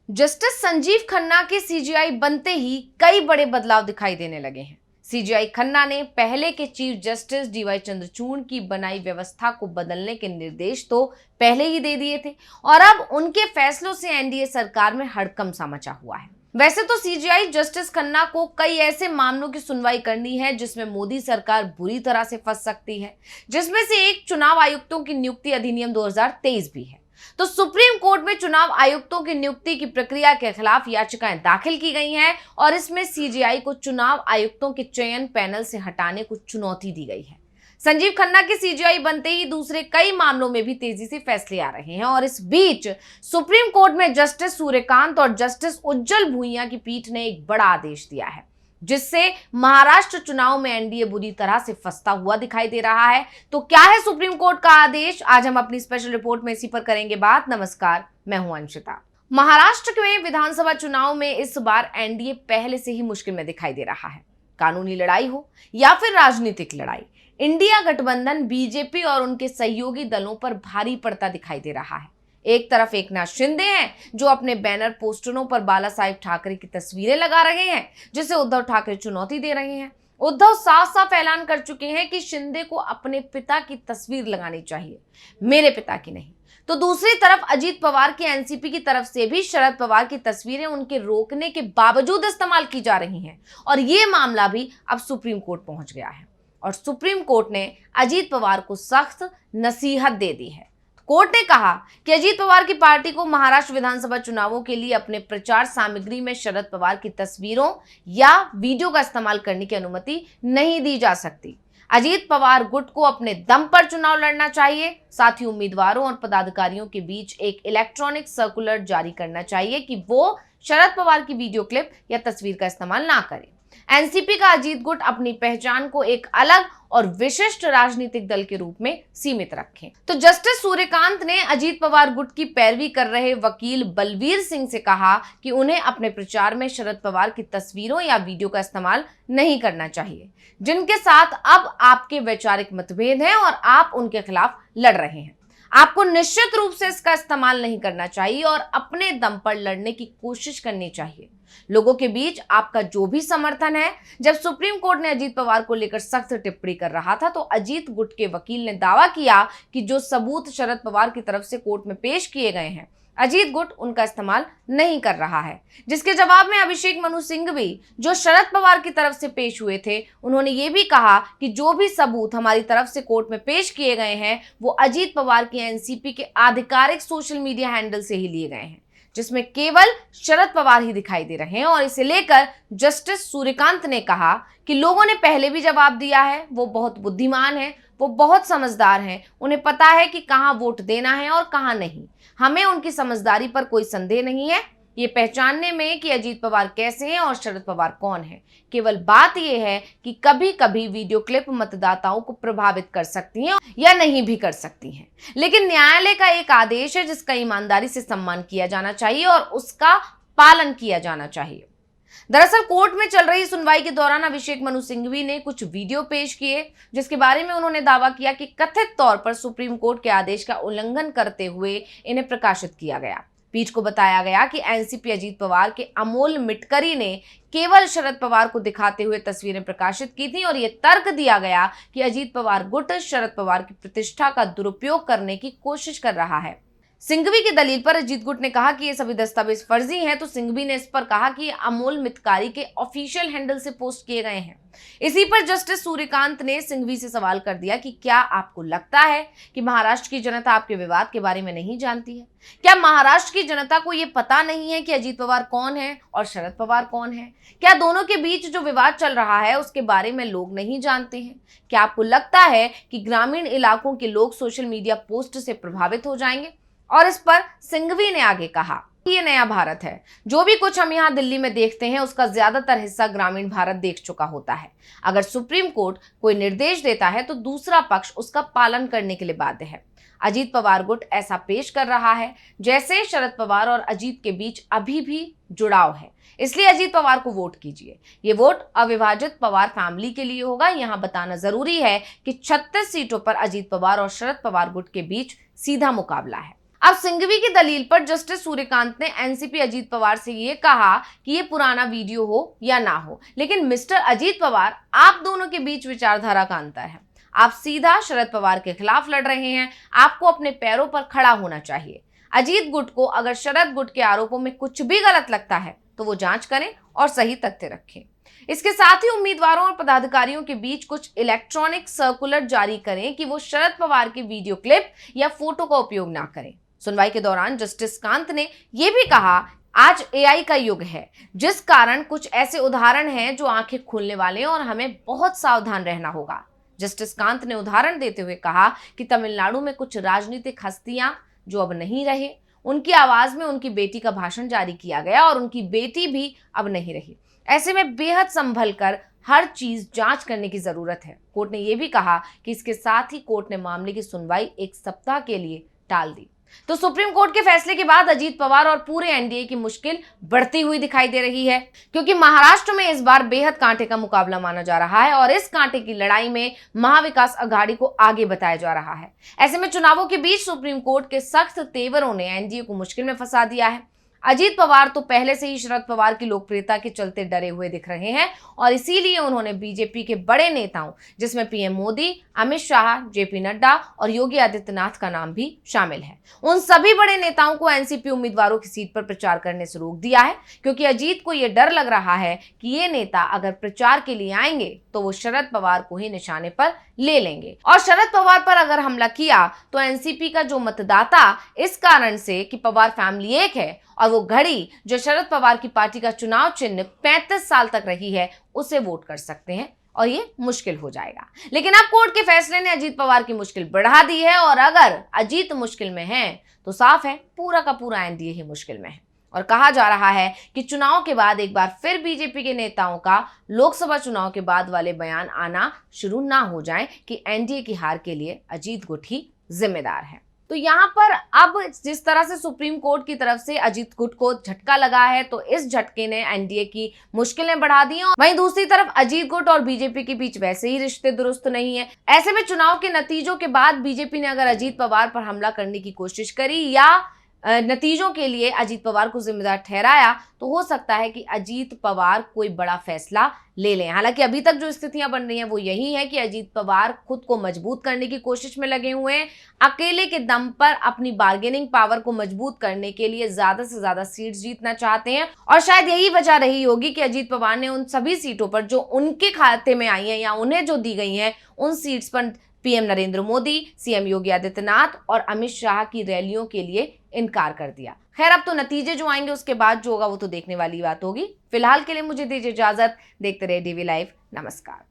Justice Sanjeev Khanna के CGI बनते ही कई बड़े बदलाव दिखाई देने लगे हैं। सीजीआई खन्ना ने पहले के चीफ जस्टिस डीवाई चंद्रचूड़ की बनाई व्यवस्था को बदलने के निर्देश तो पहले ही दे दिए थे और अब उनके फैसलों से एनडीए सरकार में हड़कंप सा मचा हुआ है। वैसे तो सीजीआई जस्टिस खन्ना को कई ऐसे मामलों की सुनवाई करनी है जिसमें मोदी सरकार बुरी तरह से फंस सकती है, जिसमें से एक चुनाव आयुक्तों की नियुक्ति अधिनियम 2023 भी है। तो सुप्रीम कोर्ट में चुनाव आयुक्तों की नियुक्ति की प्रक्रिया के खिलाफ याचिकाएं दाखिल की गई हैं और इसमें सीजीआई को चुनाव आयुक्तों के चयन पैनल से हटाने को चुनौती दी गई है। संजीव खन्ना के सीजीआई बनते ही दूसरे कई मामलों में भी तेजी से फैसले आ रहे हैं और इस बीच सुप्रीम कोर्ट में जस्टिस सूर्यकांत और जस्टिस उज्जवल भुइयां की पीठ ने एक बड़ा आदेश दिया है, जिससे महाराष्ट्र चुनाव में एनडीए बुरी तरह से फंसता हुआ दिखाई दे रहा है। तो क्या है सुप्रीम कोर्ट का आदेश, आज हम अपनी स्पेशल रिपोर्ट में इसी पर करेंगे बात। नमस्कार, मैं हूं अंशिता। महाराष्ट्र में विधानसभा चुनाव में इस बार एनडीए पहले से ही मुश्किल में दिखाई दे रहा है। कानूनी लड़ाई हो या फिर राजनीतिक लड़ाई, इंडिया गठबंधन बीजेपी और उनके सहयोगी दलों पर भारी पड़ता दिखाई दे रहा है। एक तरफ एकनाथ शिंदे हैं जो अपने बैनर पोस्टरों पर बाला साहेब ठाकरे की तस्वीरें लगा रहे हैं, जिसे उद्धव ठाकरे चुनौती दे रहे हैं। उद्धव साफ साफ ऐलान कर चुके हैं कि शिंदे को अपने पिता की तस्वीर लगानी चाहिए, मेरे पिता की नहीं। तो दूसरी तरफ अजीत पवार की एनसीपी की तरफ से भी शरद पवार की तस्वीरें उनके रोकने के बावजूद इस्तेमाल की जा रही हैं और ये मामला भी अब सुप्रीम कोर्ट पहुंच गया है और सुप्रीम कोर्ट ने अजीत पवार को सख्त नसीहत दे दी है। कोर्ट ने कहा कि अजीत पवार की पार्टी को महाराष्ट्र विधानसभा चुनावों के लिए अपने प्रचार सामग्री में शरद पवार की तस्वीरों या वीडियो का इस्तेमाल करने की अनुमति नहीं दी जा सकती। अजीत पवार गुट को अपने दम पर चुनाव लड़ना चाहिए। साथ ही उम्मीदवारों और पदाधिकारियों के बीच एक इलेक्ट्रॉनिक सर्कुलर जारी करना चाहिए कि वो शरद पवार की वीडियो क्लिप या तस्वीर का इस्तेमाल ना करें। एनसीपी का अजीत गुट अपनी पहचान को एक अलग और विशिष्ट राजनीतिक दल के रूप में सीमित रखें। तो जस्टिस सूर्यकांत ने अजीत पवार गुट की पैरवी कर रहे वकील बलवीर सिंह से कहा कि उन्हें अपने प्रचार में शरद पवार की तस्वीरों या वीडियो का इस्तेमाल नहीं करना चाहिए, जिनके साथ अब आपके वैचारिक मतभेद हैं और आप उनके खिलाफ लड़ रहे हैं। आपको निश्चित रूप से इसका इस्तेमाल नहीं करना चाहिए और अपने दम पर लड़ने की कोशिश करनी चाहिए। लोगों के बीच आपका जो भी समर्थन है। जब सुप्रीम कोर्ट ने अजीत पवार को लेकर सख्त टिप्पणी कर रहा था तो अजीत गुट के वकील ने दावा किया कि जो सबूत शरद पवार की तरफ से कोर्ट में पेश किए गए हैं, अजीत गुट उनका इस्तेमाल नहीं कर रहा है। जिसके जवाब में अभिषेक मनु सिंघवी, जो शरद पवार की तरफ से पेश हुए थे, उन्होंने ये भी कहा कि जो भी सबूत हमारी तरफ से कोर्ट में पेश किए गए हैं वो अजीत पवार की एनसीपी के आधिकारिक सोशल मीडिया हैंडल से ही लिए गए हैं, जिसमें केवल शरद पवार ही दिखाई दे रहे हैं। और इसे लेकर जस्टिस सूर्यकांत ने कहा कि लोगों ने पहले भी जवाब दिया है, वो बहुत बुद्धिमान है, वो बहुत समझदार हैं, उन्हें पता है कि कहां वोट देना है और कहां नहीं। हमें उनकी समझदारी पर कोई संदेह नहीं है, ये पहचानने में कि अजीत पवार कैसे हैं और शरद पवार कौन है। केवल बात यह है कि कभी कभी वीडियो क्लिप मतदाताओं को प्रभावित कर सकती हैं या नहीं भी कर सकती हैं, लेकिन न्यायालय का एक आदेश है जिसका ईमानदारी से सम्मान किया जाना चाहिए और उसका पालन किया जाना चाहिए। दरअसल कोर्ट में चल रही सुनवाई के दौरान अभिषेक मनु सिंघवी ने कुछ वीडियो पेश किए, जिसके बारे में उन्होंने दावा किया कि कथित तौर पर सुप्रीम कोर्ट के आदेश का उल्लंघन करते हुए इन्हें प्रकाशित किया गया। पीठ को बताया गया कि एनसीपी अजीत पवार के अमोल मिटकरी ने केवल शरद पवार को दिखाते हुए तस्वीरें प्रकाशित की थी और यह तर्क दिया गया कि अजीत पवार गुट शरद पवार की प्रतिष्ठा का दुरुपयोग करने की कोशिश कर रहा है। सिंघवी की दलील पर अजीत गुट ने कहा कि ये सभी दस्तावेज फर्जी हैं, तो सिंघवी ने इस पर कहा कि ये अमोल मितकारी के ऑफिशियल हैंडल से पोस्ट किए गए हैं। इसी पर जस्टिस सूर्यकांत ने सिंघवी से सवाल कर दिया कि क्या आपको लगता है कि महाराष्ट्र की जनता आपके विवाद के बारे में नहीं जानती है? क्या महाराष्ट्र की जनता को ये पता नहीं है कि अजीत पवार कौन है और शरद पवार कौन है? क्या दोनों के बीच जो विवाद चल रहा है उसके बारे में लोग नहीं जानते हैं? क्या आपको लगता है कि ग्रामीण इलाकों के लोग सोशल मीडिया पोस्ट से प्रभावित हो जाएंगे? और इस पर सिंघवी ने आगे कहा, ये नया भारत है। जो भी कुछ हम यहाँ दिल्ली में देखते हैं उसका ज्यादातर हिस्सा ग्रामीण भारत देख चुका होता है। अगर सुप्रीम कोर्ट कोई निर्देश देता है तो दूसरा पक्ष उसका पालन करने के लिए बाध्य है। अजीत पवार गुट ऐसा पेश कर रहा है जैसे शरद पवार और अजीत के बीच अभी भी जुड़ाव है, इसलिए अजीत पवार को वोट कीजिए। ये वोट अविभाजित पवार फैमिली के लिए होगा। यहाँ बताना जरूरी है कि 36 सीटों पर अजीत पवार और शरद पवार गुट के बीच सीधा मुकाबला है। अब सिंघवी की दलील पर जस्टिस सूर्यकांत ने एनसीपी अजीत पवार से ये कहा कि ये पुराना वीडियो हो या ना हो, लेकिन मिस्टर अजीत पवार, आप दोनों के बीच विचारधारा का अंतर है। आप सीधा शरद पवार के खिलाफ लड़ रहे हैं। आपको अपने पैरों पर खड़ा होना चाहिए। अजीत गुट को अगर शरद गुट के आरोपों में कुछ भी गलत लगता है तो वो जांच करें और सही तथ्य रखें। इसके साथ ही उम्मीदवारों और पदाधिकारियों के बीच कुछ इलेक्ट्रॉनिक सर्कुलर जारी करें कि वो शरद पवार के वीडियो क्लिप या फोटो का उपयोग ना करें। सुनवाई के दौरान जस्टिस कांत ने यह भी कहा, आज एआई का युग है, जिस कारण कुछ ऐसे उदाहरण हैं जो आंखें खोलने वाले हैं और हमें बहुत सावधान रहना होगा। जस्टिस कांत ने उदाहरण देते हुए कहा कि तमिलनाडु में कुछ राजनीतिक हस्तियां जो अब नहीं रहे, उनकी आवाज में उनकी बेटी का भाषण जारी किया गया और उनकी बेटी भी अब नहीं रही। ऐसे में बेहद संभल कर हर चीज जांच करने की जरूरत है। कोर्ट ने यह भी कहा कि इसके साथ ही कोर्ट ने मामले की सुनवाई 1 सप्ताह के लिए टाल दी। तो सुप्रीम कोर्ट के फैसले के बाद अजीत पवार और पूरे एनडीए की मुश्किल बढ़ती हुई दिखाई दे रही है, क्योंकि महाराष्ट्र में इस बार बेहद कांटे का मुकाबला माना जा रहा है और इस कांटे की लड़ाई में महाविकास अघाड़ी को आगे बताया जा रहा है। ऐसे में चुनावों के बीच सुप्रीम कोर्ट के सख्त तेवरों ने एनडीए को मुश्किल में फंसा दिया है। अजीत पवार तो पहले से ही शरद पवार की लोकप्रियता के चलते डरे हुए दिख रहे हैं और इसीलिए उन्होंने बीजेपी के बड़े नेताओं, जिसमें पीएम मोदी, अमित शाह, जेपी नड्डा और योगी आदित्यनाथ का नाम भी शामिल है, उन सभी बड़े नेताओं को एनसीपी उम्मीदवारों की सीट पर प्रचार करने से रोक दिया है, क्योंकि अजीत को यह डर लग रहा है कि ये नेता अगर प्रचार के लिए आएंगे तो वो शरद पवार को ही निशाने पर ले लेंगे और शरद पवार पर अगर हमला किया तो एनसीपी का जो मतदाता इस कारण से कि पवार फैमिली एक है और वो घड़ी जो शरद पवार की पार्टी का चुनाव चिन्ह 35 साल तक रही है, उसे वोट कर सकते हैं और ये मुश्किल हो जाएगा। लेकिन अब कोर्ट के फैसले ने अजीत पवार की मुश्किल बढ़ा दी है और अगर अजीत मुश्किल में है तो साफ है पूरा का पूरा एनडीए ही मुश्किल में है। और कहा जा रहा है कि चुनाव के बाद एक बार फिर बीजेपी के नेताओं का लोकसभा चुनाव के बाद वाले बयान आना शुरू ना हो जाए कि एनडीए की हार के लिए अजीत गुट ही जिम्मेदार है। तो यहाँ पर अब जिस तरह से सुप्रीम कोर्ट की तरफ से अजीत गुट को झटका लगा है, तो इस झटके ने एनडीए की मुश्किलें बढ़ा दी हैं। वहीं दूसरी तरफ अजीत गुट और बीजेपी के बीच वैसे ही रिश्ते दुरुस्त नहीं है। ऐसे में चुनाव के नतीजों के बाद बीजेपी ने अगर अजीत पवार पर हमला करने की कोशिश करी या नतीजों के लिए अजीत पवार को जिम्मेदार ठहराया, तो हो सकता है कि अजीत पवार कोई बड़ा फैसला ले लें। हालांकि अभी तक जो स्थितियां बन रही हैं वो यही है कि अजीत पवार खुद को मजबूत करने की कोशिश में लगे हुए हैं, अकेले के दम पर अपनी बार्गेनिंग पावर को मजबूत करने के लिए ज्यादा से ज्यादा सीट्स जीतना चाहते हैं। और शायद यही वजह रही होगी कि अजीत पवार ने उन सभी सीटों पर जो उनके खाते में आई हैं या उन्हें जो दी गई हैं, उन सीट्स पर पीएम नरेंद्र मोदी, सीएम योगी आदित्यनाथ और अमित शाह की रैलियों के लिए इनकार कर दिया। खैर, अब तो नतीजे जो आएंगे उसके बाद जो होगा वो तो देखने वाली बात होगी। फिलहाल के लिए मुझे दीजिए इजाजत। देखते रहे डीवी लाइव। नमस्कार।